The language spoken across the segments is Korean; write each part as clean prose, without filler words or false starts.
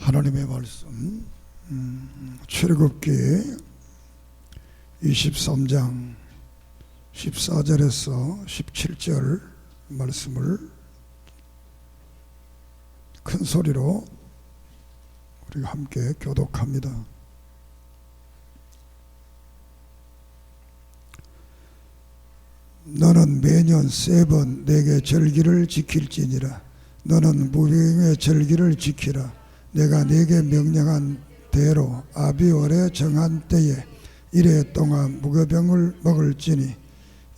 하나님의 말씀 출애굽기 23장 14절에서 17절 말씀을 큰 소리로 우리가 함께 교독합니다. 너는 매년 3번 내게 절기를 지킬지니라. 너는 무병의 절기를 지키라. 내가 네게 명령한 대로 아비월에 정한 때에 이래 동안 무교병을 먹을지니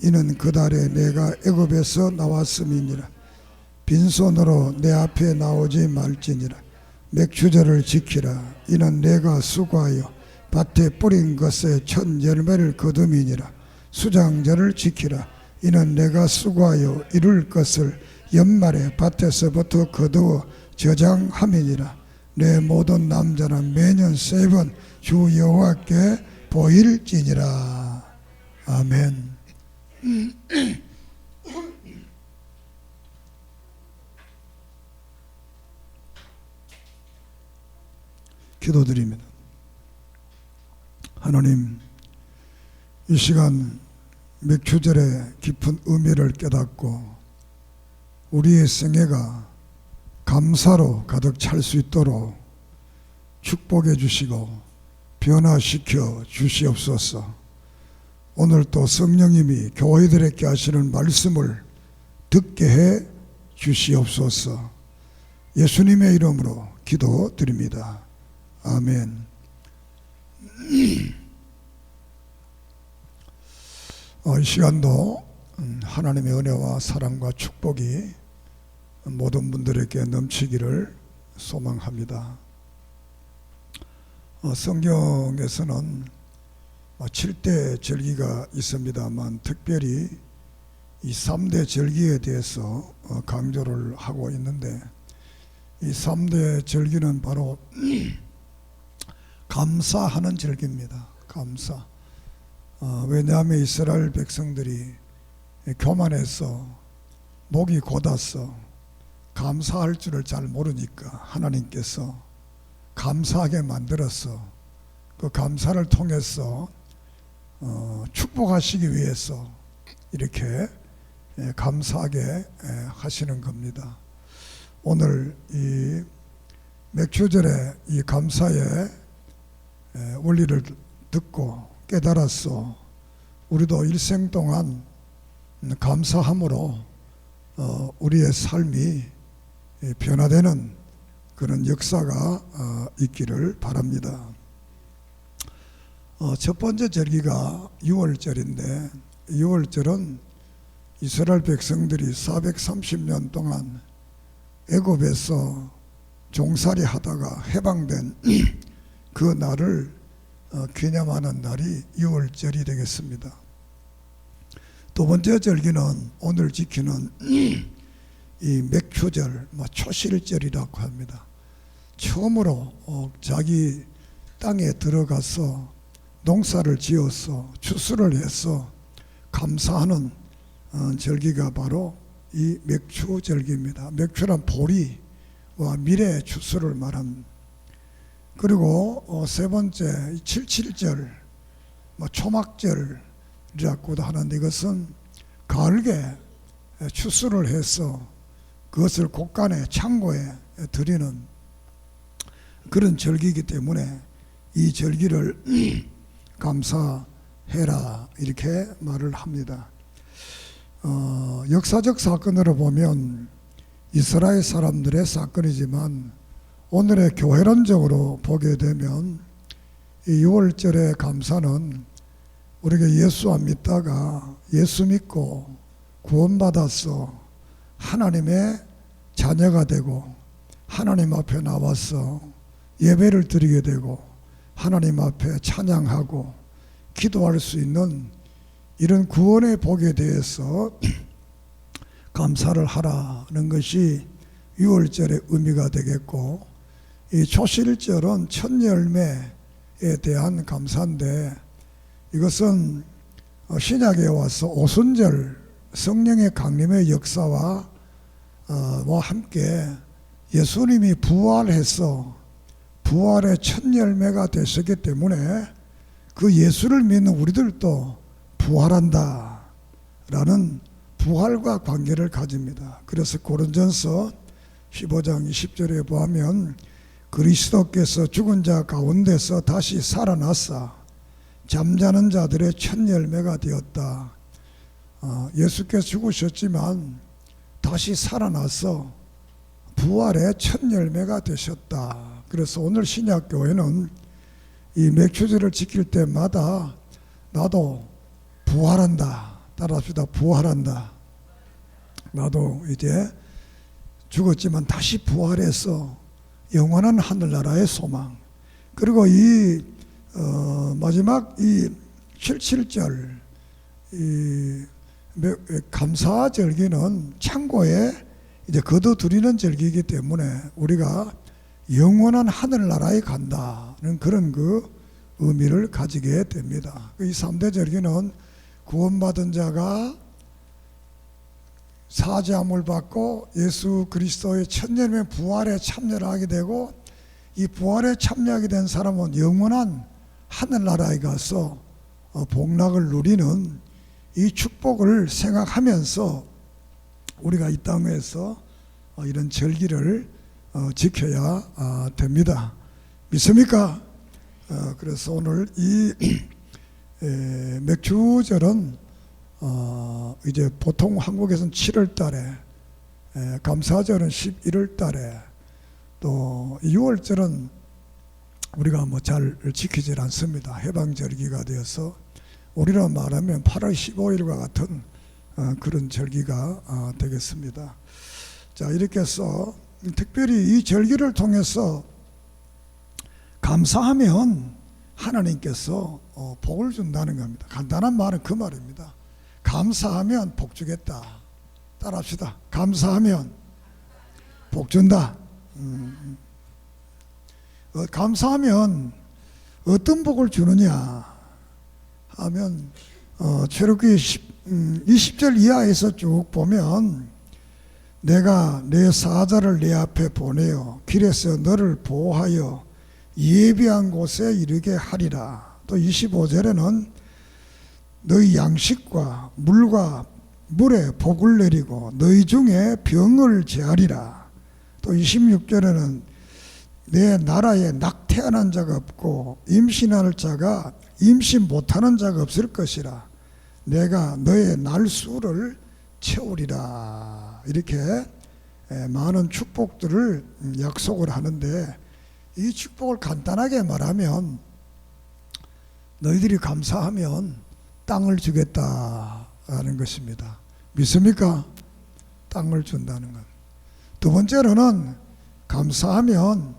이는 그 달에 내가 애굽에서 나왔음이니라. 빈손으로 내 앞에 나오지 말지니라. 맥추절을 지키라. 이는 내가 수고하여 밭에 뿌린 것에 첫 열매를 거둠이니라. 수장절을 지키라. 이는 내가 수고하여 이룰 것을 연말에 밭에서부터 거두어 저장함이니라. 내 모든 남자는 매년 3번 주 여호와께 보일지니라. 아멘. 기도드립니다. 하나님, 이 시간 맥추절의 깊은 의미를 깨닫고 우리의 생애가 감사로 가득 찰 수 있도록 축복해 주시고 변화시켜 주시옵소서. 오늘 또 성령님이 교회들에게 하시는 말씀을 듣게 해 주시옵소서. 예수님의 이름으로 기도드립니다. 아멘. 이 시간도 하나님의 은혜와 사랑과 축복이 모든 분들에게 넘치기를 소망합니다. 성경에서는 7대 절기가 있습니다만 특별히 이 3대 절기에 대해서 강조를 하고 있는데, 이 3대 절기는 바로 감사하는 절기입니다. 감사. 왜냐하면 이스라엘 백성들이 교만해서 목이 곧아서 감사할 줄을 잘 모르니까 하나님께서 감사하게 만들어서 그 감사를 통해서 축복하시기 위해서 이렇게 감사하게 하시는 겁니다. 오늘 이 맥추절의 이 감사의 원리를 듣고 깨달아서 우리도 일생 동안 감사함으로 우리의 삶이 변화되는 그런 역사가 있기를 바랍니다. 첫 번째 절기가 유월절인데, 유월절은 이스라엘 백성들이 430년 동안 애굽에서 종살이 하다가 해방된 그 날을 기념하는 날이 유월절이 되겠습니다. 두 번째 절기는 오늘 지키는 이 맥추절, 초실절이라고 합니다. 처음으로 자기 땅에 들어가서 농사를 지어서 추수를 해서 감사하는 절기가 바로 이 맥추절기입니다. 맥추란 보리와 미래의 추수를 말합니다. 그리고 세 번째 칠칠절, 초막절이라고도 하는데, 이것은 가을에 추수를 해서 그것을 곳간에 창고에 드리는 그런 절기이기 때문에 이 절기를 감사해라 이렇게 말을 합니다. 역사적 사건으로 보면 이스라엘 사람들의 사건이지만 오늘의 교회론적으로 보게 되면 이 6월절의 감사는 우리가 예수 안 믿다가 예수 믿고 구원받아서 하나님의 자녀가 되고 하나님 앞에 나와서 예배를 드리게 되고 하나님 앞에 찬양하고 기도할 수 있는 이런 구원의 복에 대해서 감사를 하라는 것이 6월절의 의미가 되겠고, 이 초실절은 첫 열매에 대한 감사인데, 이것은 신약에 와서 오순절 성령의 강림의 역사와 함께 예수님이 부활해서 부활의 첫 열매가 되셨기 때문에 그 예수를 믿는 우리들도 부활한다 라는 부활과 관계를 가집니다. 그래서 고린전서 15장 20절에 보면 그리스도께서 죽은 자 가운데서 다시 살아나사 잠자는 자들의 첫 열매가 되었다. 예수께서 죽으셨지만 다시 살아나서 부활의 첫 열매가 되셨다. 그래서 오늘 신약교회는 이 맥주제를 지킬 때마다 나도 부활한다. 따라합시다. 부활한다. 나도 이제 죽었지만 다시 부활해서 영원한 하늘나라의 소망. 그리고 이 마지막 이 77절 이 감사절기는 창고에 이제 거둬들이는 절기이기 때문에 우리가 영원한 하늘나라에 간다는 그런 그 의미를 가지게 됩니다. 이 3대 절기는 구원받은 자가 사죄함을 받고 예수 그리스도의 첫 열매 부활에 참여를 하게 되고, 이 부활에 참여하게 된 사람은 영원한 하늘나라에 가서 복락을 누리는 이 축복을 생각하면서 우리가 이 땅에서 이런 절기를 지켜야 됩니다. 믿습니까? 그래서 오늘 이 맥주절은 이제 보통 한국에서는 7월 달에, 감사절은 11월 달에, 또 6월절은 우리가 뭐 잘 지키질 않습니다. 해방절기가 되어서 우리로 말하면 8월 15일과 같은 그런 절기가 되겠습니다. 자, 이렇게 해서 특별히 이 절기를 통해서 감사하면 하나님께서 복을 준다는 겁니다. 간단한 말은 그 말입니다. 감사하면 복 주겠다. 따라합시다. 감사하면 복 준다. 감사하면 어떤 복을 주느냐 하면 출애굽기 20절 이하에서 쭉 보면 내가 내 사자를 내 앞에 보내어 길에서 너를 보호하여 예비한 곳에 이르게 하리라. 또 25절에는 너희 양식과 물과 물에 복을 내리고 너희 중에 병을 제하리라. 또 26절에는 내 나라에 낙태하는 자가 없고 임신할 자가 임신 못하는 자가 없을 것이라. 내가 너의 날수를 채우리라. 이렇게 많은 축복들을 약속을 하는데, 이 축복을 간단하게 말하면 너희들이 감사하면 땅을 주겠다라는 것입니다. 믿습니까? 땅을 준다는 것. 두 번째로는 감사하면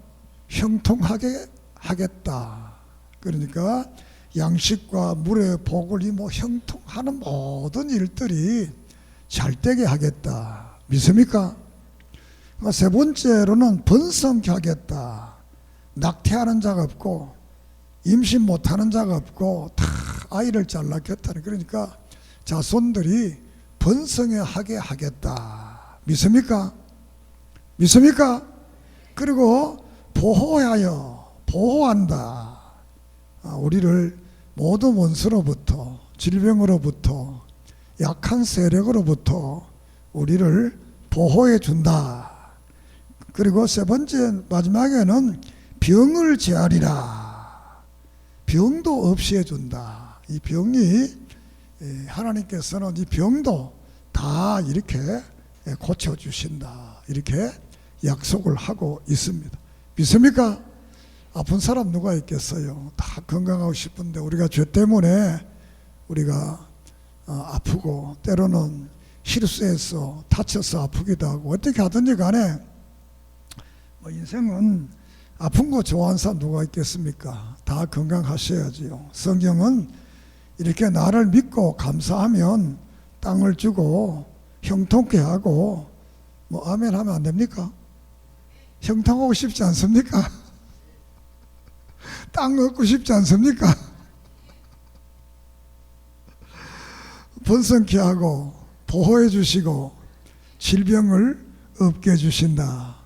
형통하게 하겠다. 그러니까 양식과 물의 복을 형통하는 모든 일들이 잘 되게 하겠다. 믿습니까? 세 번째로는 번성케 하겠다. 낙태하는 자가 없고 임신 못하는 자가 없고 다 아이를 잘 낳겠다는, 그러니까 자손들이 번성하게 하겠다. 믿습니까? 믿습니까? 그리고 보호한다. 우리를 모든 원수로부터, 질병으로부터, 약한 세력으로부터 우리를 보호해 준다. 그리고 세 번째 마지막에는 병을 제하리라. 병도 없이 해준다. 이 병이 하나님께서는 이 병도 다 이렇게 고쳐주신다. 이렇게 약속을 하고 있습니다. 믿습니까? 아픈 사람 누가 있겠어요? 다 건강하고 싶은데 우리가 죄 때문에 우리가 아프고 때로는 실수해서 다쳐서 아프기도 하고, 어떻게 하든지 간에 인생은 아픈 거 좋아하는 사람 누가 있겠습니까? 다 건강하셔야지요. 성경은 이렇게 나를 믿고 감사하면 땅을 주고 형통케 하고, 아멘 하면 안 됩니까? 형통하고 싶지 않습니까? 땅 얻고 싶지 않습니까? 번성케 하고 보호해 주시고 질병을 없게 해주신다.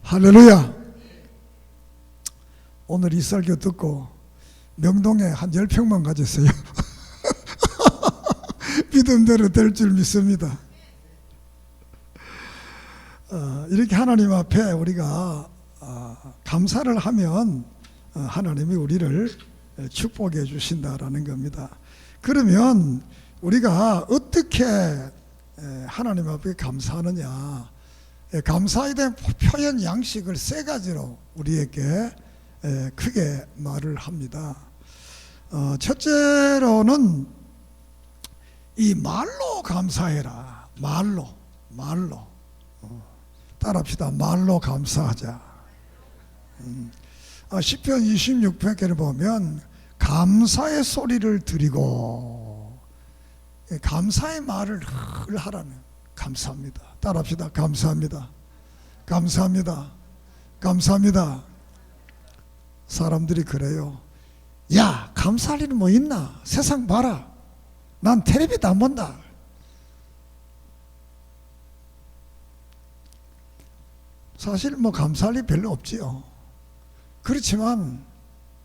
할렐루야. 오늘 이 설교 듣고 명동에 한 10평만 가졌어요. 믿음대로 될 줄 믿습니다. 이렇게 하나님 앞에 우리가 감사를 하면 하나님이 우리를 축복해 주신다라는 겁니다. 그러면 우리가 어떻게 하나님 앞에 감사하느냐? 감사에 대한 표현 양식을 세 가지로 우리에게 크게 말을 합니다. 첫째로는 이 말로 감사해라. 말로 따라합시다. 말로 감사하자. 시편 26편을 보면 감사의 소리를 드리고, 감사의 말을 하라는, 감사합니다. 따라합시다. 감사합니다. 감사합니다. 감사합니다. 사람들이 그래요. 야, 감사할 일은 뭐 있나? 세상 봐라. 난 텔레비도 안 본다. 사실 뭐 감사할 일 별로 없지요. 그렇지만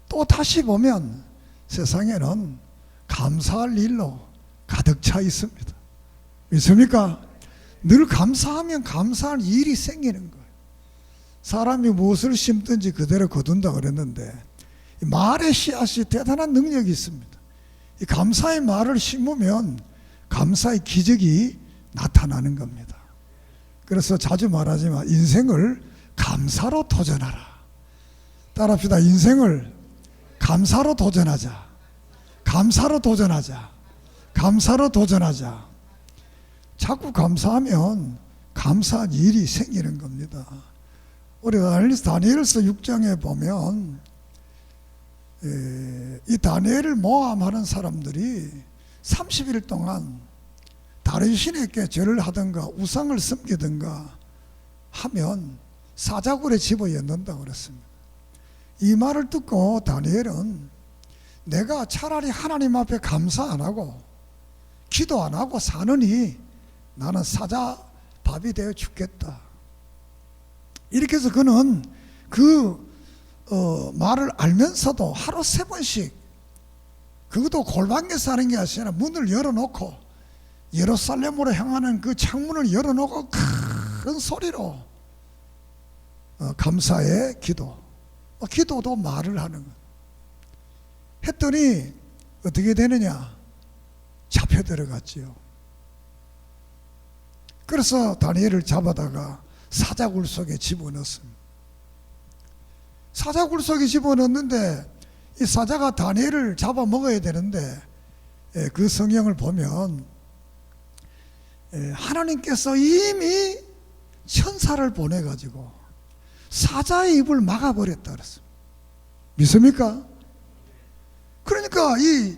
또 다시 보면 세상에는 감사할 일로 가득 차 있습니다. 믿습니까? 늘 감사하면 감사할 일이 생기는 거예요. 사람이 무엇을 심든지 그대로 거둔다 그랬는데, 말의 씨앗이 대단한 능력이 있습니다. 이 감사의 말을 심으면 감사의 기적이 나타나는 겁니다. 그래서 자주 말하지만 인생을 감사로 도전하라. 따라합시다. 인생을 감사로 도전하자. 감사로 도전하자. 감사로 도전하자. 자꾸 감사하면 감사한 일이 생기는 겁니다. 우리가 다니엘서 6장에 보면 이 다니엘을 모함하는 사람들이 30일 동안 다른 신에게 절을 하든가 우상을 섬기든가 하면 사자굴에 집어넣는다고 그랬습니다. 이 말을 듣고 다니엘은 내가 차라리 하나님 앞에 감사 안 하고 기도 안 하고 사느니 나는 사자 밥이 되어 죽겠다. 이렇게 해서 그는 그 말을 알면서도 하루 3번씩, 그것도 골방에서 하는 게 아니라 문을 열어놓고 예루살렘으로 향하는 그 창문을 열어놓고 큰 소리로 감사의 기도, 기도도 말을 하는 것. 했더니 어떻게 되느냐? 잡혀 들어갔지요. 그래서 다니엘을 잡아다가 사자굴 속에 집어넣었습니다. 사자굴 속에 집어넣는데 이 사자가 다니엘을 잡아먹어야 되는데, 그 성경을 보면 하나님께서 이미 천사를 보내가지고 사자의 입을 막아버렸다 그랬습니다. 믿습니까? 그러니까 이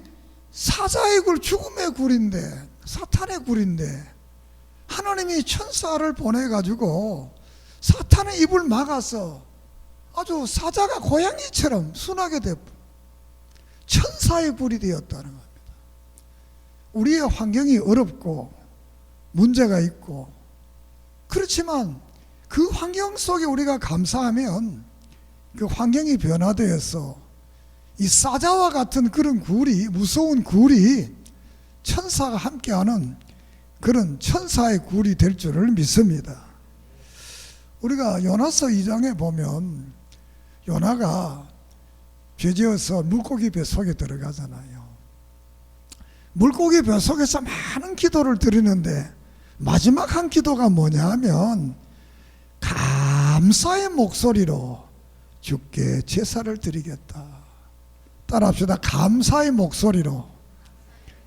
사자의 굴, 죽음의 굴인데, 사탄의 굴인데 하나님이 천사를 보내가지고 사탄의 입을 막아서 아주 사자가 고양이처럼 순하게 되고 천사의 굴이 되었다는 겁니다. 우리의 환경이 어렵고 문제가 있고 그렇지만 그 환경 속에 우리가 감사하면 그 환경이 변화되어서 이 사자와 같은 그런 굴이, 무서운 굴이 천사가 함께하는 그런 천사의 굴이 될 줄을 믿습니다. 우리가 요나서 2장에 보면 요나가 죄지어서 물고기 뱃속에 들어가잖아요. 물고기 뱃속에서 많은 기도를 드리는데 마지막 한 기도가 뭐냐 하면 감사의 목소리로 주께 제사를 드리겠다. 따라합시다. 감사의 목소리로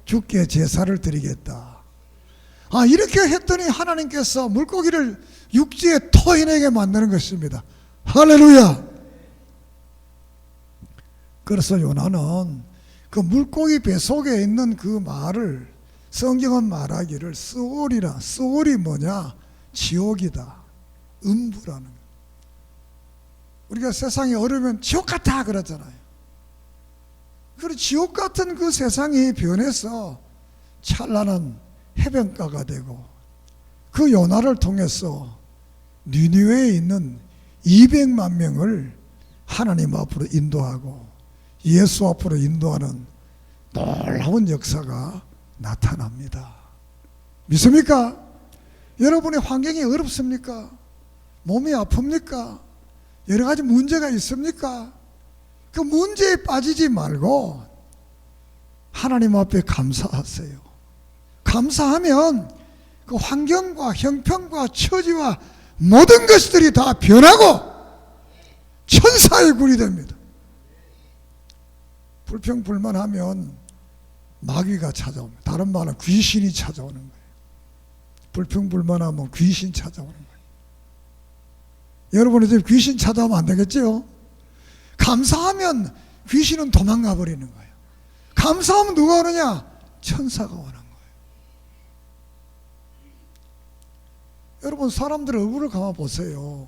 주께 제사를 드리겠다. 이렇게 했더니 하나님께서 물고기를 육지에 토해내게 만드는 것입니다. 할렐루야. 그래서 요나는 그 물고기 뱃속에 있는 그 말을, 성경은 말하기를 스올이라. 스올이 뭐냐? 지옥이다, 음부라는. 우리가 세상이 어려우면 지옥 같아 그러잖아요. 그리고 지옥 같은 그 세상이 변해서 찬란한 해변가가 되고, 그 요나를 통해서 니느웨에 있는 200만 명을 하나님 앞으로 인도하고 예수 앞으로 인도하는 놀라운 역사가 나타납니다. 믿습니까? 여러분의 환경이 어렵습니까? 몸이 아픕니까? 여러 가지 문제가 있습니까? 그 문제에 빠지지 말고 하나님 앞에 감사하세요. 감사하면 그 환경과 형편과 처지와 모든 것들이 다 변하고 천사의 굴이 됩니다. 불평불만하면 마귀가 찾아옵니다. 다른 말은 귀신이 찾아오는 거예요. 불평불만하면 귀신 찾아오는 거예요. 여러분의 집 귀신 찾아오면 안 되겠지요? 감사하면 귀신은 도망가 버리는 거예요. 감사하면 누가 오느냐? 천사가 오는 거예요. 여러분, 사람들 얼굴을 감아 보세요.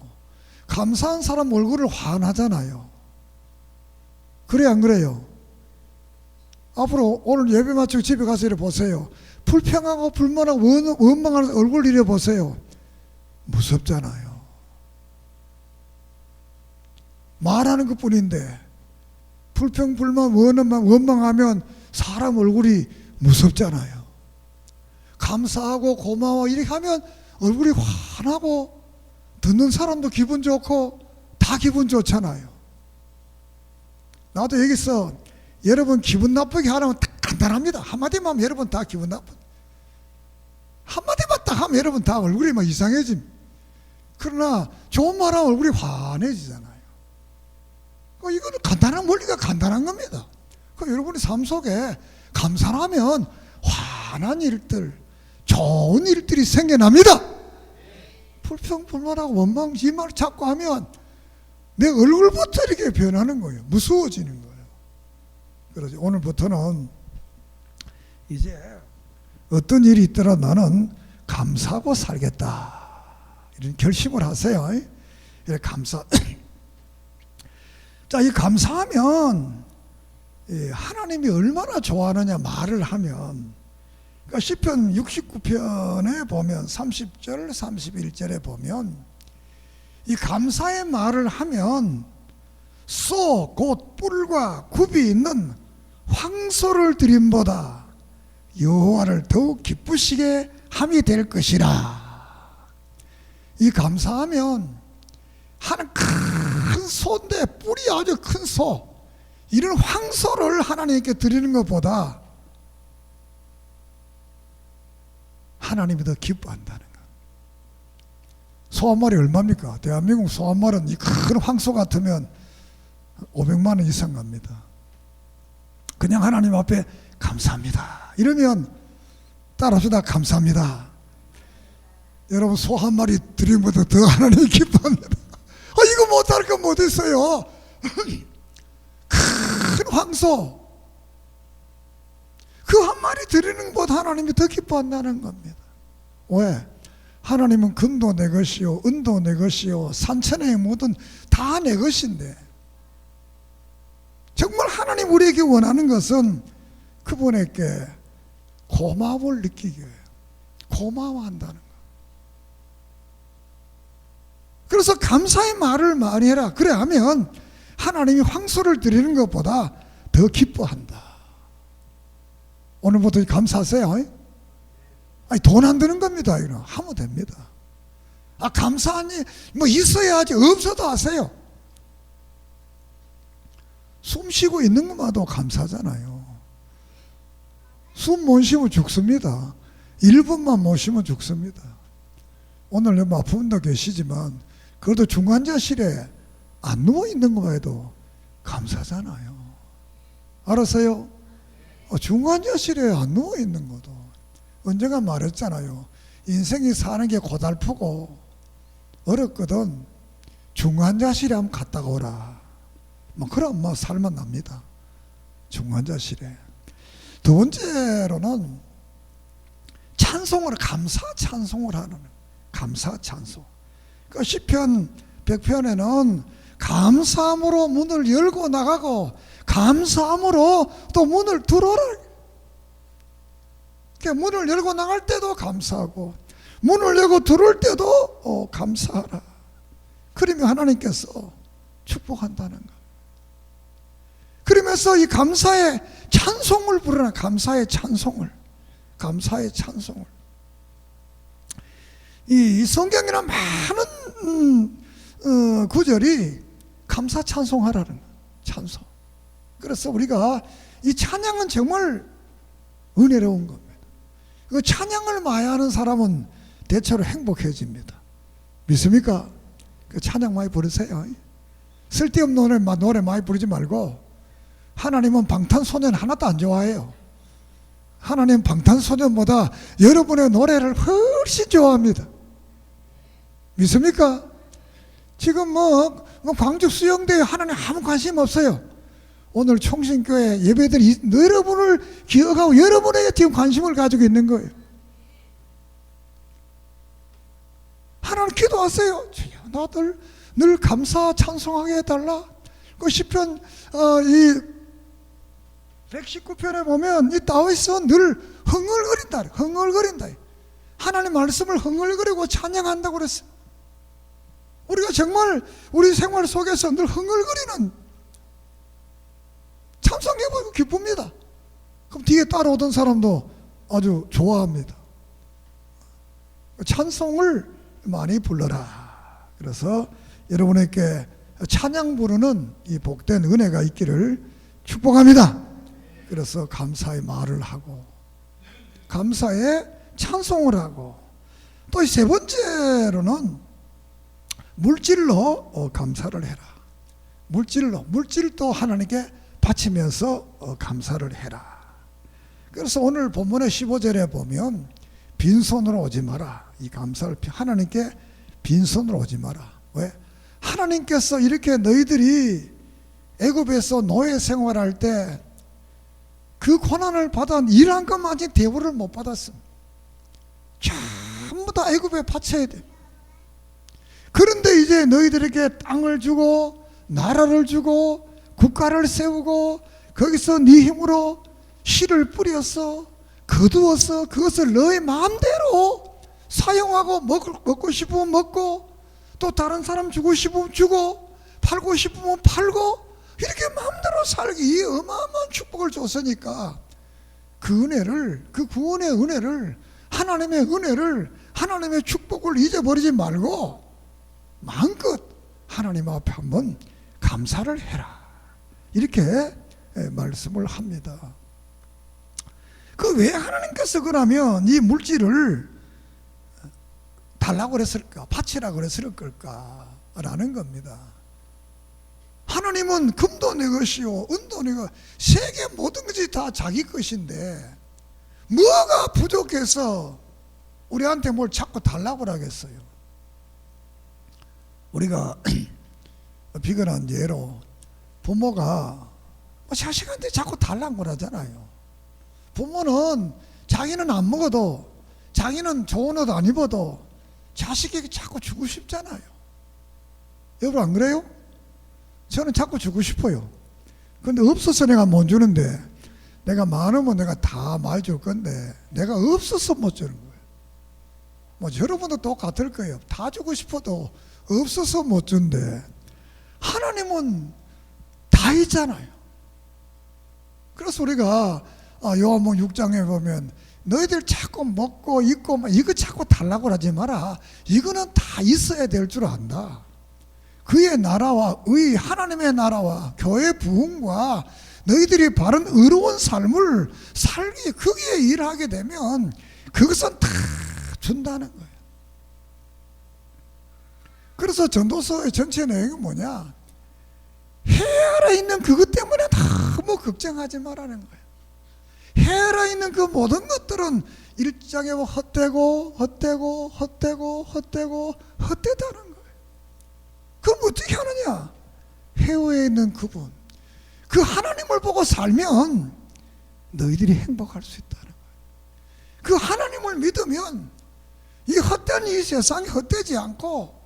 감사한 사람 얼굴을 환하잖아요. 그래 안 그래요? 앞으로 오늘 예배 마치고 집에 가서 이래 보세요. 불평하고 불만하고 원망하는 얼굴 이래 보세요. 무섭잖아요. 말하는 것뿐인데 불평 불만 원망하면 사람 얼굴이 무섭잖아요. 감사하고 고마워 이렇게 하면 얼굴이 환하고 듣는 사람도 기분 좋고 다 기분 좋잖아요. 나도 여기서 여러분 기분 나쁘게 하려면 딱 간단합니다. 한마디만 하면 여러분 다 기분 나쁜. 한마디만 딱 하면 여러분 다 얼굴이 막 이상해집니다. 그러나 좋은 말하면 얼굴이 환해지잖아요. 이거는 간단한 원리가 간단한 겁니다. 여러분의 삶 속에 감사하면 환한 일들, 좋은 일들이 생겨납니다. 불평불만하고 원망 이 말 자꾸 하면 내 얼굴부터 이렇게 변하는 거예요. 무서워지는 거예요. 그래서 오늘부터는 이제 어떤 일이 있더라 나는 감사하고 살겠다 이런 결심을 하세요. 이렇게 감사. 자, 이 감사하면 하나님이 얼마나 좋아하느냐 말을 하면, 그러니까 시편 69편에 보면 30절 31절에 보면 이 감사의 말을 하면 소 곧 뿔과 굽이 있는 황소를 드림보다 여호와를 더욱 기쁘시게 함이 될 것이라. 이 감사하면 하는 큰 소인데 뿔이 아주 큰 소, 이런 황소를 하나님께 드리는 것보다 하나님이 더 기뻐한다는 것. 소 한 마리 얼마입니까? 대한민국 소 한 마리는 이 큰 황소 같으면 500만 원 이상 갑니다. 그냥 하나님 앞에 감사합니다 이러면 따라합시다. 감사합니다. 여러분, 소 한 마리 드리는 것보다 더 하나님이 기뻐합니다. 이거 못할 건 못 있어요. 큰 황소 그 한 마리 드리는 것보다 하나님이 더 기뻐한다는 겁니다. 왜? 하나님은 금도 내 것이요 은도 내 것이요 산천의 모든 다 내 것인데, 정말 하나님 우리에게 원하는 것은 그분에게 고마움을 느끼게 해요. 고마워한다는 거. 그래서 감사의 말을 많이 해라. 그래 하면 하나님이 황소를 드리는 것보다 더 기뻐한다. 오늘부터 감사하세요. 아니, 돈 안 드는 겁니다. 이거 하면 됩니다. 감사하니 뭐 있어야지. 없어도 하세요. 숨 쉬고 있는 것만도 감사하잖아요. 숨 못 쉬면 죽습니다. 1분만 못 쉬면 죽습니다. 오늘 너무 아픈 분도 계시지만 그래도 중환자실에 안 누워있는 것만 해도 감사잖아요. 알았어요? 중환자실에 안 누워있는 것도. 언젠가 말했잖아요. 인생이 사는 게 고달프고 어렵거든. 중환자실에 한번 갔다가 오라. 그럼 살만 납니다. 중환자실에. 두 번째로는 찬송을, 감사 찬송을 하는, 감사 찬송. 그 시편 100편에는 감사함으로 문을 열고 나가고 감사함으로 또 문을 들어라. 문을 열고 나갈 때도 감사하고 문을 열고 들어올 때도 감사하라. 그러면 하나님께서 축복한다는 것. 그러면서 이 감사의 찬송을 부르는, 감사의 찬송을. 이 성경에는 많은 구절이 감사 찬송하라는 거예요. 찬송. 그래서 우리가 이 찬양은 정말 은혜로운 겁니다. 그 찬양을 많이 하는 사람은 대체로 행복해집니다. 믿습니까? 그 찬양 많이 부르세요. 쓸데없는 노래 많이 부르지 말고, 하나님은 방탄소년 하나도 안 좋아해요. 하나님 방탄소년보다 여러분의 노래를 훨씬 좋아합니다. 믿습니까? 지금 광주 수영대에 하나님 아무 관심 없어요. 오늘 총신교회 예배들이 여러분을 기억하고 여러분에게 지금 관심을 가지고 있는 거예요. 하나님 기도하세요. 나들 늘 감사 찬송하게 해달라. 그 시편 이 119편에 보면 이 다윗은 늘 흥얼거린다. 하나님 말씀을 흥얼거리고 찬양한다고 그랬어요. 우리가 정말 우리 생활 속에서 늘 흥얼거리는 찬송해보고 기쁩니다. 그럼 뒤에 따라오던 사람도 아주 좋아합니다. 찬송을 많이 불러라. 그래서 여러분에게 찬양 부르는 이 복된 은혜가 있기를 축복합니다. 그래서 감사의 말을 하고, 감사의 찬송을 하고, 또 세 번째로는 물질로 감사를 해라. 물질도 하나님께 바치면서 감사를 해라. 그래서 오늘 본문의 15절에 보면 빈손으로 오지 마라. 이 감사를 하나님께 빈손으로 오지 마라. 왜? 하나님께서 이렇게 너희들이 애굽에서 노예 생활할 때 그 고난을 받아 일한 것만이 대우를 못 받았습니다. 전부 다 애굽에 바쳐야 돼. 그런데 이제 너희들에게 땅을 주고 나라를 주고 국가를 세우고 거기서 네 힘으로 씨를 뿌려서 거두어서 그것을 너의 마음대로 사용하고 먹고 싶으면 먹고 또 다른 사람 주고 싶으면 주고 팔고 싶으면 팔고 이렇게 마음대로 살기, 이 어마어마한 축복을 줬으니까 그 은혜를, 그 구원의 은혜를, 하나님의 은혜를, 하나님의 축복을 잊어버리지 말고 마음껏 하나님 앞에 한번 감사를 해라. 이렇게 말씀을 합니다. 그 왜 하나님께서 그러면 이 물질을 달라고 그랬을까? 바치라고 그랬을 걸까라는 겁니다. 하나님은 금도 내 것이요 은도 내 것, 세계 모든 것이 다 자기 것인데 뭐가 부족해서 우리한테 뭘 자꾸 달라고 하겠어요? 우리가 비근한 예로 부모가 자식한테 자꾸 달라고 하잖아요. 부모는 자기는 안 먹어도, 자기는 좋은 옷 안 입어도 자식에게 자꾸 주고 싶잖아요. 여러분 안 그래요? 저는 자꾸 주고 싶어요. 근데 없어서 내가 못 주는데, 내가 많으면 내가 다 많이 줄 건데 내가 없어서 못 주는 거예요. 여러분도 똑같을 거예요. 다 주고 싶어도 없어서 못 준대. 하나님은 다 있잖아요. 그래서 우리가 요한복음 6장에 보면 너희들 자꾸 먹고 입고 이거 자꾸 달라고 하지 마라. 이거는 다 있어야 될 줄 안다. 그의 나라와 의 하나님의 나라와 교회 부흥과 너희들이 바른 의로운 삶을 살기, 거기에 일하게 되면 그것은 다 준다는 거예요. 그래서 전도서의 전체 내용이 뭐냐? 해 아래 있는 그것 때문에 너무 걱정하지 말라는 거예요. 해 아래 있는 그 모든 것들은 일장에 헛되고 헛되다는 거예요. 그럼 어떻게 하느냐? 해외에 있는 그분, 그 하나님을 보고 살면 너희들이 행복할 수 있다는 거예요. 그 하나님을 믿으면 이 헛된 이 세상이 헛되지 않고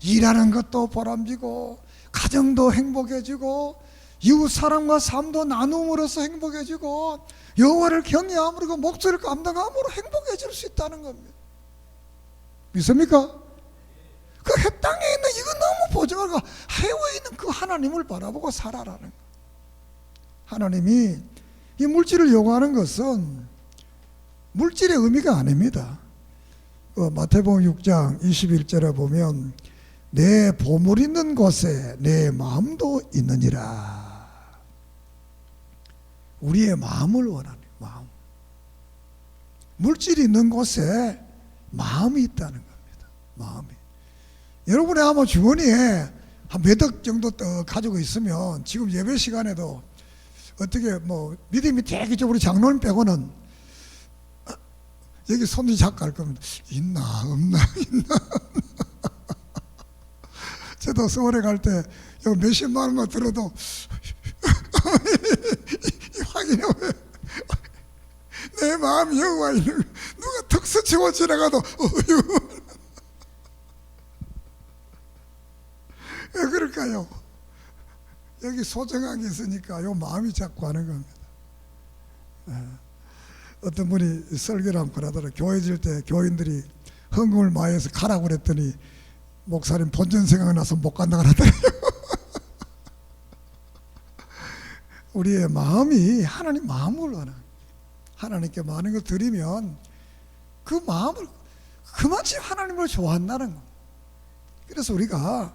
일하는 것도 보람지고 가정도 행복해지고 이웃 사람과 삶도 나눔으로써 행복해지고 여호와를 경외함으로 그 목소리를 감당함으로 행복해질 수 있다는 겁니다. 믿습니까? 그 해 땅에 있는 이거 너무 보증하고 해외에 있는 그 하나님을 바라보고 살아라는 거예요. 하나님이 이 물질을 요구하는 것은 물질의 의미가 아닙니다. 마태복음 6장 21절에 보면 내 보물 있는 곳에 내 마음도 있느니라. 우리의 마음을 원하는 마음. 물질이 있는 곳에 마음이 있다는 겁니다. 마음이. 여러분의 아마 주머니에 한 몇 억 정도 가지고 있으면 지금 예배 시간에도 어떻게 뭐 믿음이 되게 우리 장로님 빼고는 여기 손이 자꾸 할 겁니다. 있나 없나 있나. 저도 서울에 갈 때 여기 몇십만 원만 들어도 확인해. 내 마음이 여호와 있는 누가 턱 스치고 지나가도 왜 그럴까요? 여기 소중한 게 있으니까 요 마음이 자꾸 하는 겁니다. 어떤 분이 설교를 한번 하더라. 교회 질 때 교인들이 헌금을 많이 해서 가라고 그랬더니 목사님 본전 생각이 나서 못 간다고 하더라고요. 우리의 마음이 하나님 마음을 원하는, 하나님께 많은 걸 드리면 그 마음을 그만큼 하나님을 좋아한다는 거. 그래서 우리가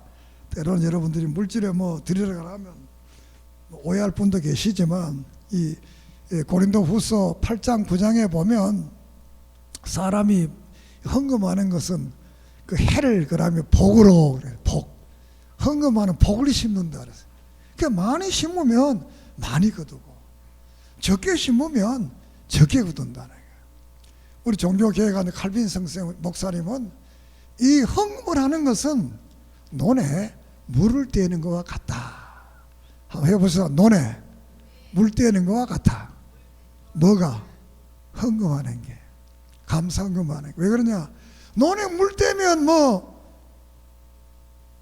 때로는 여러분들이 물질에 뭐 드리러 가면 오해할 분도 계시지만 이 고린도후서 8장 9장에 보면 사람이 헌금하는 것은 그 해를 그러면 복으로 그래. 복. 헌금하는 복을 심는다 그랬어요. 그러니까 많이 심으면 많이 거두고 적게 심으면 적게 거둔다는 거예요. 우리 종교개혁하는 칼빈 선생 목사님은 이 헌금을 하는 것은 논에 물을 떼는 것과 같다. 한번 해보세요. 논에 물 떼는 것과 같아. 뭐가? 헌금하는 게. 감사 헌금하는 게. 왜 그러냐? 논에 물 떼면 뭐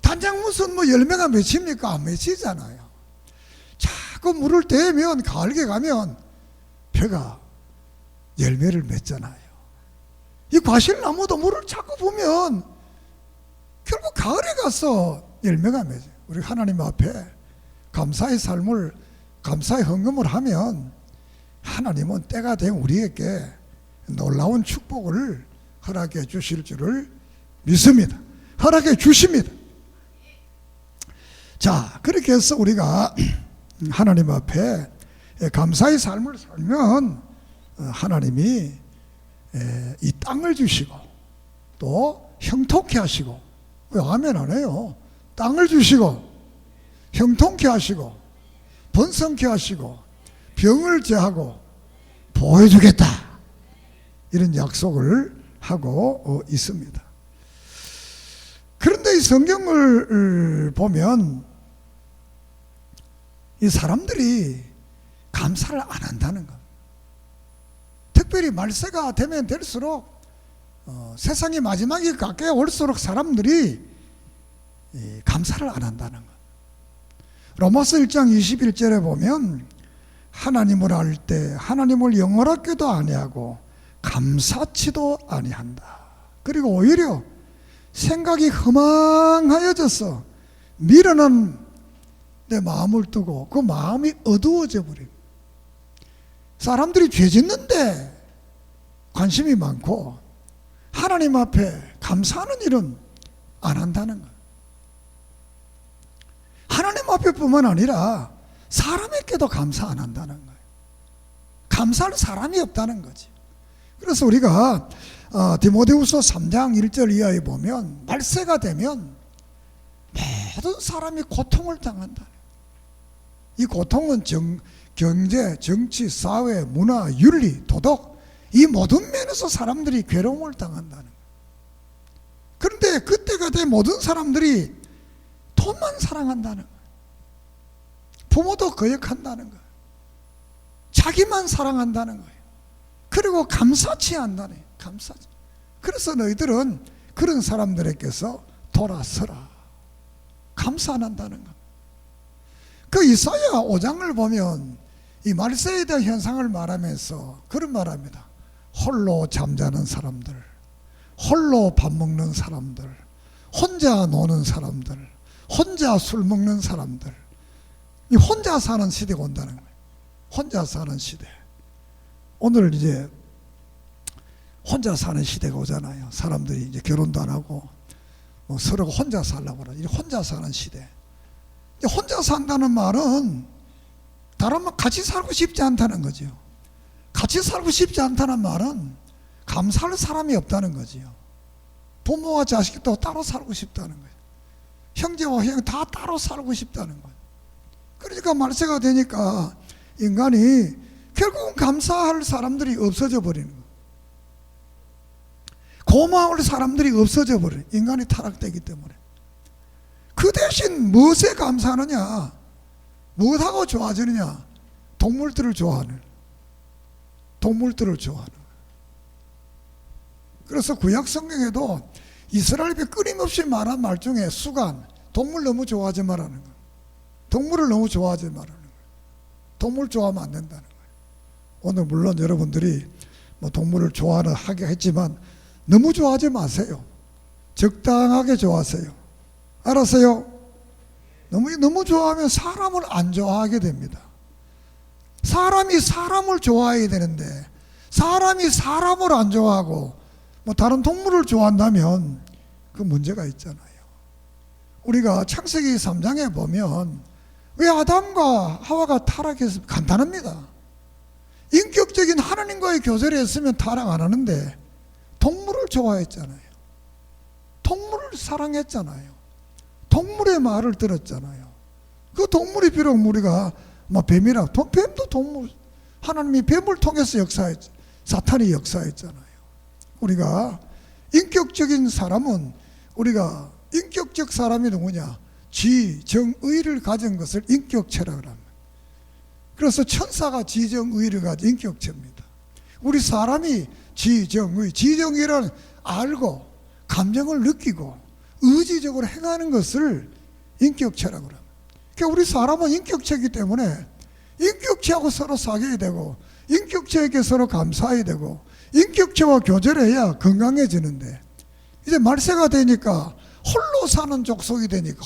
단장 무슨 뭐 열매가 맺힙니까? 안 맺히잖아요. 자꾸 물을 떼면 가을에 가면 벼가 열매를 맺잖아요. 이 과실나무도 물을 자꾸 보면 결국 가을에 가서 열매가 맺어요. 우리 하나님 앞에 감사의 삶을, 감사의 헌금을 하면 하나님은 때가 된 우리에게 놀라운 축복을 허락해 주실 줄을 믿습니다. 허락해 주십니다. 자, 그렇게 해서 우리가 하나님 앞에 감사의 삶을 살면 하나님이 이 땅을 주시고 또 형통케 하시고, 왜 아멘 안 해요? 땅을 주시고 형통케 하시고 번성케 하시고 병을 제하고 보여주겠다, 이런 약속을 하고 있습니다. 그런데 이 성경을 보면 이 사람들이 감사를 안 한다는 것. 특별히 말세가 되면 될수록 세상이 마지막이 가까이 올수록 사람들이 감사를 안 한다는 것. 로마서 1장 21절에 보면 하나님을 알 때 하나님을 영원하게도 아니하고 감사치도 아니한다. 그리고 오히려 생각이 허망하여져서 미련한 내 마음을 두고 그 마음이 어두워져 버립니다. 사람들이 죄 짓는데 관심이 많고 하나님 앞에 감사하는 일은 안 한다는 거예요. 하나님 앞에 뿐만 아니라 사람에게도 감사 안 한다는 거예요. 감사할 사람이 없다는 거지. 그래서 우리가 디모데후서 3장 1절 이하에 보면 말세가 되면 모든 사람이 고통을 당한다. 이 고통은 경제, 정치, 사회, 문화, 윤리, 도덕, 이 모든 면에서 사람들이 괴로움을 당한다는 거예요. 그런데 그때가 돼 모든 사람들이 돈만 사랑한다는 거예요. 부모도 거역한다는 거예요. 자기만 사랑한다는 거예요. 그리고 감사치 않다네. 감사치. 그래서 너희들은 그런 사람들에게서 돌아서라. 감사 안 한다는 거. 그 이사야 5장을 보면 이 말세에 대한 현상을 말하면서 그런 말합니다. 홀로 잠자는 사람들, 홀로 밥 먹는 사람들, 혼자 노는 사람들, 혼자 술 먹는 사람들, 이 혼자 사는 시대가 온다는 거예요. 혼자 사는 시대. 오늘 이제 혼자 사는 시대가 오잖아요. 사람들이 이제 결혼도 안 하고 뭐 서로가 혼자 살라고 그러죠. 이 혼자 사는 시대. 혼자 산다는 말은 다른 말 같이 살고 싶지 않다는 거죠. 같이 살고 싶지 않다는 말은 감사할 사람이 없다는 거지요. 부모와 자식도 따로 살고 싶다는 거예요. 형제와 형 다 따로 살고 싶다는 거예요. 그러니까 말세가 되니까 인간이 결국은 감사할 사람들이 없어져 버리는 거예요. 고마울 사람들이 없어져 버려요. 인간이 타락되기 때문에. 그 대신 무엇에 감사하느냐? 무엇하고 좋아지느냐? 동물들을 좋아하는. 동물들을 좋아하는. 그래서 구약 성경에도 이스라엘이 끊임없이 말한 말 중에 수간, 동물 너무 좋아하지 말라는 거예요. 동물을 너무 좋아하지 말라는 거예요. 동물 좋아하면 안 된다는 거예요. 오늘 물론 여러분들이 뭐 동물을 좋아하는 하게 했지만 너무 좋아하지 마세요. 적당하게 좋아하세요. 알았어요? 너무 좋아하면 사람을 안 좋아하게 됩니다. 사람이 사람을 좋아해야 되는데 사람이 사람을 안 좋아하고 뭐 다른 동물을 좋아한다면 그 문제가 있잖아요. 우리가 창세기 3장에 보면 왜 아담과 하와가 타락했습니까? 간단합니다. 인격적인 하나님과의 교제를 했으면 타락 안 하는데 동물을 좋아했잖아요. 동물을 사랑했잖아요. 동물의 말을 들었잖아요. 그 동물이 비록 우리가 뭐 뱀이라, 뱀도 동물, 하나님이 뱀을 통해서 역사했죠. 사탄이 역사했잖아요. 우리가 인격적인 사람은 우리가 인격적 사람이 누구냐? 지정의를 가진 것을 인격체라고 합니다. 그래서 천사가 지정의를 가진 인격체입니다. 우리 사람이 지정의를 알고 감정을 느끼고 의지적으로 행하는 것을 인격체라고 합니다. 그러니까 우리 사람은 인격체이기 때문에 인격체하고 서로 사귀어야 되고 인격체에게 서로 감사해야 되고 인격체와 교제를 해야 건강해지는데 이제 말세가 되니까 홀로 사는 족속이 되니까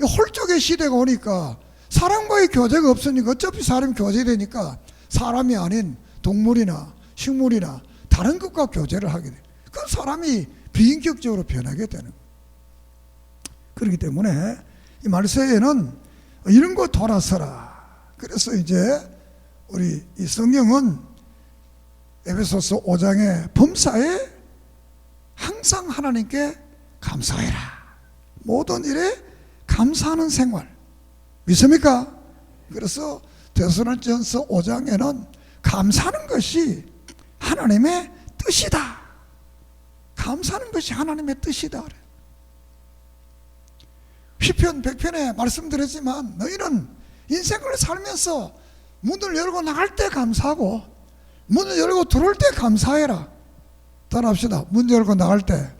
홀족의 시대가 오니까 사람과의 교제가 없으니까 어차피 사람이 교제되니까 사람이 아닌 동물이나 식물이나 다른 것과 교제를 하게 돼요. 그럼 사람이 비인격적으로 변하게 되는 거예요. 그렇기 때문에 이 말세에는 이런 거 돌아서라. 그래서 이제 우리 이 성경은 에베소서 5장의 범사에 항상 하나님께 감사해라. 모든 일에 감사하는 생활. 믿습니까? 그래서 데살로니가전서 5장에는 감사하는 것이 하나님의 뜻이다. 감사하는 것이 하나님의 뜻이다. 시편 100편에 말씀드렸지만 너희는 인생을 살면서 문을 열고 나갈 때 감사하고 문을 열고 들어올 때 감사해라. 따라합시다. 문 열고 나갈 때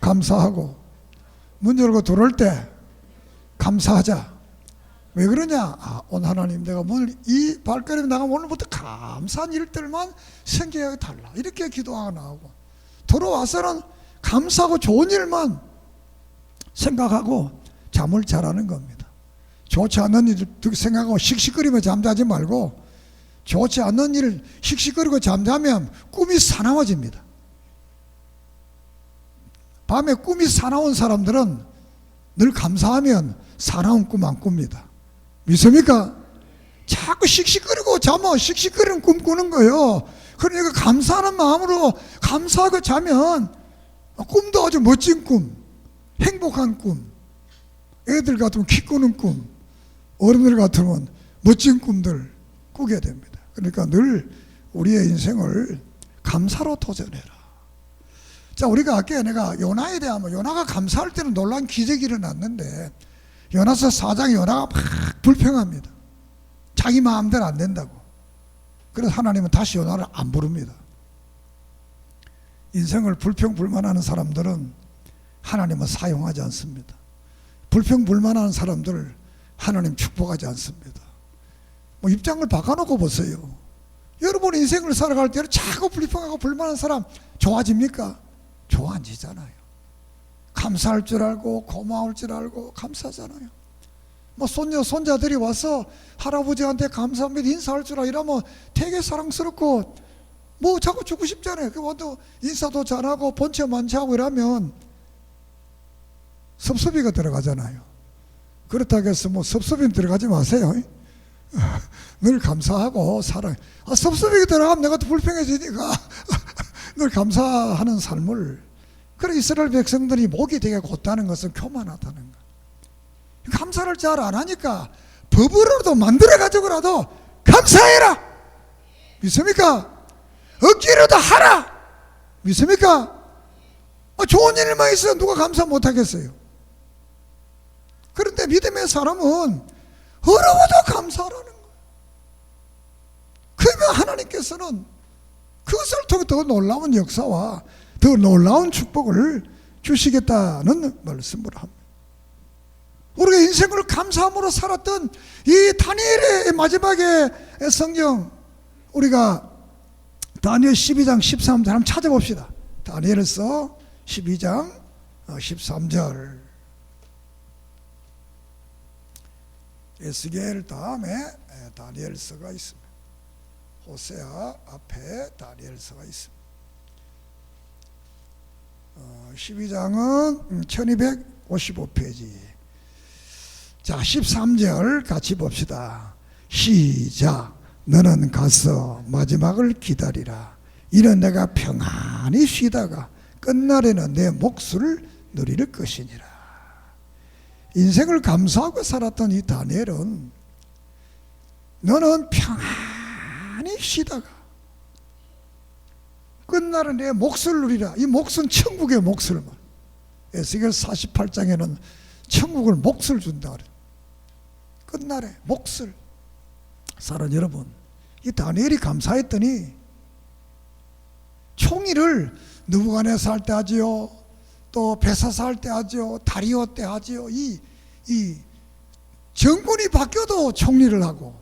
감사하고 문 열고 들어올 때 감사하자. 왜 그러냐? 오늘 하나님 내가 오늘 이 발걸음이 나가면 오늘부터 감사한 일들만 생겨야 달라. 이렇게 기도하고 나오고 들어와서는 감사하고 좋은 일만 생각하고 잠을 자라는 겁니다. 좋지 않는 일 생각하고 씩씩거리며 잠자지 말고 좋지 않는 일을 씩씩거리고 잠자면 꿈이 사나워집니다. 밤에 꿈이 사나운 사람들은 늘 감사하면 사나운 꿈 안 꿉니다. 믿습니까? 자꾸 씩씩거리고 자면 씩씩거리는 꿈 꾸는 거예요. 그러니까 감사하는 마음으로 감사하고 자면 꿈도 아주 멋진 꿈, 행복한 꿈, 애들 같으면 키 크는 꿈, 어른들 같으면 멋진 꿈들 꾸게 됩니다. 그러니까 늘 우리의 인생을 감사로 도전해라. 자, 우리가 아까 내가 요나에 대하면 요나가 감사할 때는 놀라운 기적이 일어났는데 요나서 4장에 요나가 막 불평합니다. 자기 마음대로 안 된다고. 그래서 하나님은 다시 요나를 안 부릅니다. 인생을 불평불만하는 사람들은 하나님은 사용하지 않습니다. 불평불만하는 사람들을 하나님 축복하지 않습니다. 뭐 입장을 바꿔놓고 보세요. 여러분 인생을 살아갈 때는 자꾸 불평하고 불만한 사람 좋아집니까? 좋아지잖아요. 감사할 줄 알고 고마울 줄 알고 감사하잖아요. 뭐 손녀 손자들이 와서 할아버지한테 감사합니다 인사할 줄 알고 이러면 되게 사랑스럽고 뭐 자꾸 주고 싶잖아요. 그 와도 인사도 잘하고 본체 만취하고 이러면 섭섭이가 들어가잖아요. 그렇다고 해서 뭐 섭섭이는 들어가지 마세요. 늘 감사하고 사랑. 섭섭이가 들어가면 내가 또 불평해지니까 늘 감사하는 삶을. 그래 이스라엘 백성들이 목이 되게 곧다는 것은 교만하다는 거. 감사를 잘 안 하니까 법으로도 만들어 가지고라도 감사해라. 믿습니까? 억지로도 하라. 믿습니까? 좋은 일만 있어 누가 감사 못하겠어요? 그런데 믿음의 사람은 어려워도 감사하라는 거예요. 그러면 하나님께서는 그것을 통해 더 놀라운 역사와 더 놀라운 축복을 주시겠다는 말씀을 합니다. 우리가 인생을 감사함으로 살았던 이 다니엘의 마지막에 성경 우리가 다니엘 12장 13절 한번 찾아봅시다. 다니엘서 12장 13절. 에스겔 다음에 다니엘서가 있습니다. 호세아 앞에 다니엘서가 있습니다. 12장은 1255페이지. 자, 13절 같이 봅시다. 시작. 너는 가서 마지막을 기다리라. 이는 내가 평안히 쉬다가 끝날에는 내 몫을 누릴 것이니라. 인생을 감사하고 살았던 이 다니엘은 너는 평안히 쉬다가 끝날은 내 몫을 누리라. 이 몫은 천국의 몫을 말. 에스겔 48장에는 천국을 몫을 준다 그래. 끝날에 몫을. 사랑 여러분, 이 다니엘이 감사했더니 총리를 느부갓네살 할 때 하지요. 또 베사사 할 때 하지요. 다리오 때 하지요. 이 정권이 바뀌어도 총리를 하고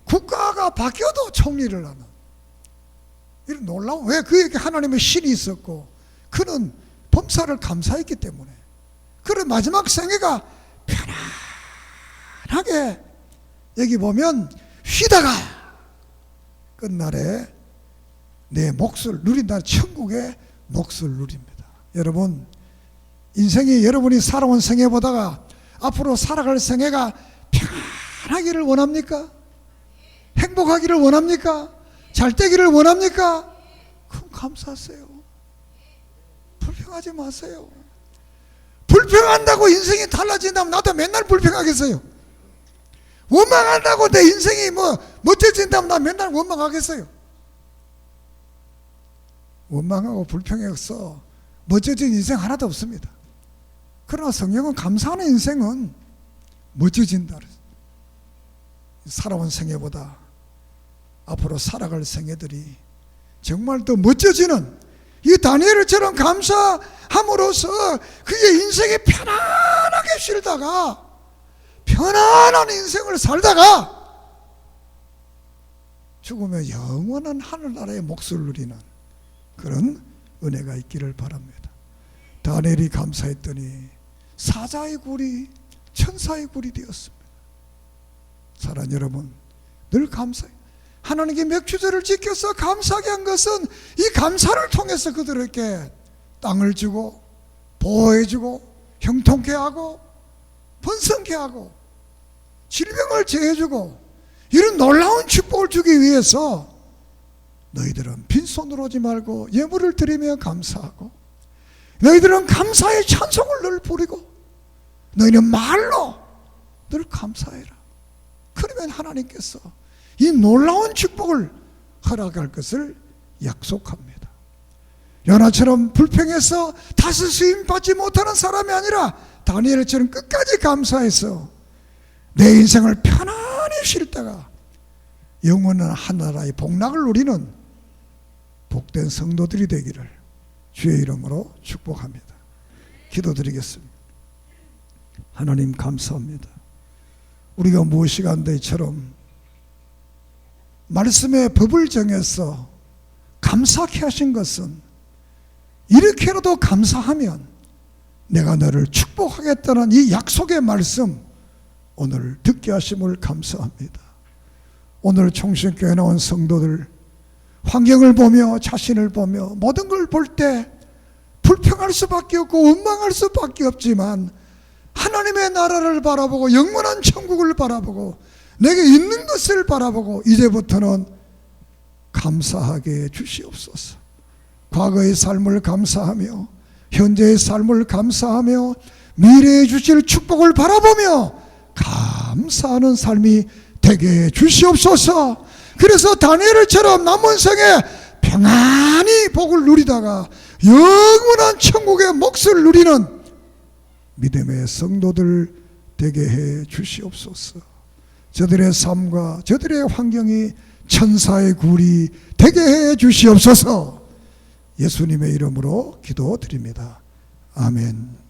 국가가 바뀌어도 총리를 하는 이런 놀라운. 왜? 그에게 하나님의 신이 있었고 그는 범사를 감사했기 때문에. 그런 마지막 생애가 편안하게 여기 보면 쉬다가 끝날에 내 몫을 누린다. 천국의 몫을 누립니다. 여러분 인생이 여러분이 살아온 생애보다가 앞으로 살아갈 생애가 편하기를 원합니까? 행복하기를 원합니까? 잘 되기를 원합니까? 그럼 감사하세요. 불평하지 마세요. 불평한다고 인생이 달라진다면 나도 맨날 불평하겠어요. 원망한다고 내 인생이 멋져진다면 나 맨날 원망하겠어요. 원망하고 불평해서 멋져진 인생 하나도 없습니다. 그러나 성경은 감사하는 인생은 멋져진다. 살아온 생애보다 앞으로 살아갈 생애들이 정말 더 멋져지는 이 다니엘처럼 감사함으로써 그의 인생이 편안하게 쉬다가 편안한 인생을 살다가 죽으면 영원한 하늘나라의 몫을 누리는 그런 은혜가 있기를 바랍니다. 다니엘이 감사했더니 사자의 굴이 천사의 굴이 되었습니다. 사랑 여러분, 늘 감사해요. 하나님께 맥주절을 지켜서 감사하게 한 것은 이 감사를 통해서 그들에게 땅을 주고 보호해주고 형통케 하고 번성케 하고 질병을 제해주고 이런 놀라운 축복을 주기 위해서 너희들은 빈손으로 오지 말고 예물을 드리며 감사하고 너희들은 감사의 찬송을 늘 부리고 너희는 말로 늘 감사해라. 그러면 하나님께서 이 놀라운 축복을 허락할 것을 약속합니다. 요나처럼 불평해서 다스림 받지 못하는 사람이 아니라 다니엘처럼 끝까지 감사해서 내 인생을 편안히 쉴다가 영원한 하나라의 복락을 누리는 복된 성도들이 되기를 주의 이름으로 축복합니다. 기도드리겠습니다. 하나님 감사합니다. 우리가 무엇이간데처럼 말씀의 법을 정해서 감사케 하신 것은 이렇게라도 감사하면 내가 너를 축복하겠다는 이 약속의 말씀 오늘 듣게 하심을 감사합니다. 오늘 총신교회 나온 성도들 환경을 보며 자신을 보며 모든 걸 볼 때 불평할 수밖에 없고 원망할 수밖에 없지만 하나님의 나라를 바라보고 영원한 천국을 바라보고 내게 있는 것을 바라보고 이제부터는 감사하게 주시옵소서. 과거의 삶을 감사하며 현재의 삶을 감사하며 미래에 주실 축복을 바라보며 감사하는 삶이 되게 주시옵소서. 그래서 다니엘처럼 남은 생에 평안히 복을 누리다가 영원한 천국의 몫을 누리는 믿음의 성도들 되게 해 주시옵소서. 저들의 삶과 저들의 환경이 천사의 굴이 되게 해 주시옵소서. 예수님의 이름으로 기도드립니다. 아멘.